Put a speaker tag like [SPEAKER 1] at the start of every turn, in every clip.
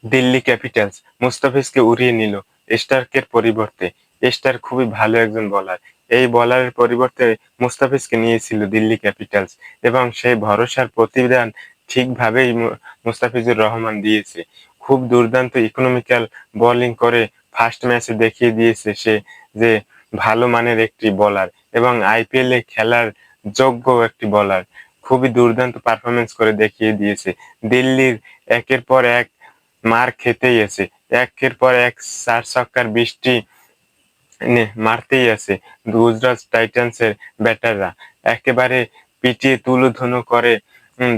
[SPEAKER 1] Delhi Capitals মুস্তাফিজকে উড়িয়ে নিল স্টার্কের পরিবর্তে। স্টার্ক খুবই ভালো একজন বোলার। এই বোলারের পরিবর্তে মুস্তাফিজকে নিয়েছিল দিল্লি ক্যাপিটালস এবং সেই ভরসার প্রতিদান ঠিকভাবেই মুস্তাফিজুর রহমান দিয়েছে। খুব দুর্দান্ত ইকোনমিক্যাল বোলিং করে ফার্স্ট ম্যাচে দেখিয়ে দিয়েছে সে যে ভালো মানের একটি বোলার এবং আইপিএলে খেলার যোগ্য একটি বোলার। খুবই দুর্দান্ত পারফরম্যান্স করে দেখিয়ে দিয়েছে। দিল্লির একের পর এক মার খেতেই আছে। একের পর এক ৪ ছক্কার বৃষ্টি মারতেই আছে গুজরাট টাইটান্সের ব্যাটাররা। একেবারে পিটিয়ে তুলোধুনো করে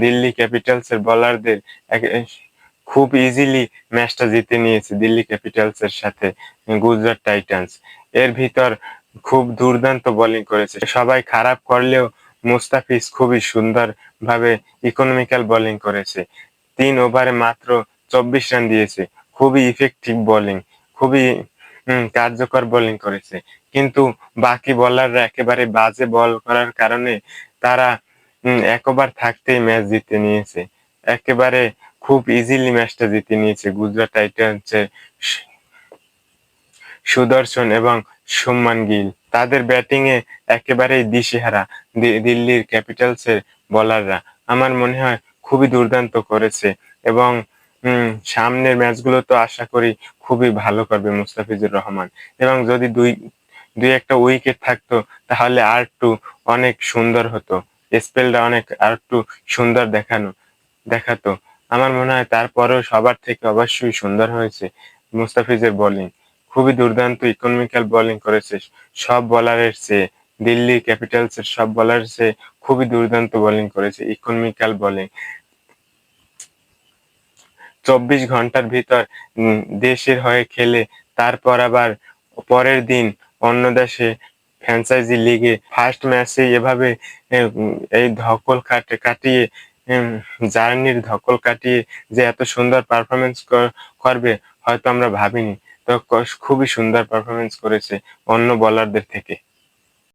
[SPEAKER 1] দিল্লি ক্যাপিটালসের বোলারদের খুব ইজিলি ম্যাচটা জিতে নিয়েছে দিল্লি ক্যাপিটালসের সাথে গুজরাট টাইটান্স। এর ভিতর খুব দুর্দান্ত বোলিং করেছে। সবাই খারাপ করলেও মুস্তাফিজ খুবই সুন্দরভাবে ইকোনমিক্যাল বোলিং করেছে। ৩ ওভারে মাত্র ২৪ রান দিয়েছে। খুবই ইফেক্টিভ বোলিং, খুবই কার্যকর বোলিং করেছে। কিন্তু বাকি বোলাররা একেবারে বাজে বল করার কারণে তারা ১ ওভার থাকতেই ম্যাচ জিতে নিয়েছে। একেবারে খুব ইজিলি ম্যাচটা জিতে নিয়েছে গুজরাট টাইটান্সের সুদর্শন এবং শুভমান গিল। তাদের ব্যাটিংয়ে একেবারেই দিশেহারা দিল্লির ক্যাপিটালসের বোলাররা। আমার মনে হয় খুবই দুর্দান্ত করেছে এবং সামনের ম্যাচগুলো তো আশা করি খুবই ভালো করবে মুস্তাফিজুর রহমান এবং যদি দুই একটা উইকেট থাকতো তাহলে আরেকটু অনেক সুন্দর হতো। স্পেলটা অনেক আরেকটু সুন্দর দেখাতো। আমার মনে হয় তারপরেও সবার থেকে অবশ্যই সুন্দর হয়েছে মুস্তাফিজের বোলিং। খুবই দুর্দান্ত ইকোনমিক্যাল বোলিং করেছে সব বোলারের চেয়ে। দিল্লি ক্যাপিটালসের সব বোলারের চেয়ে খুবই দুর্দান্ত বোলিং করেছে, ইকোনমিক্যাল বোলিং। ২৪ ঘন্টার ভিতর দেশের হয়ে খেলে তারপর আবার পরের দিন অন্য দেশে ফ্র্যাঞ্চাইজি লিগে ফার্স্ট ম্যাচেই এভাবে এই ধকল কাটিয়ে জার্নির ধকল কাটিয়ে যে এত সুন্দর পারফরম্যান্স করবে হয়তো আমরা ভাবিনি। তো খুবই সুন্দর পারফরম্যান্স করেছে অন্য বোলারদের থেকে।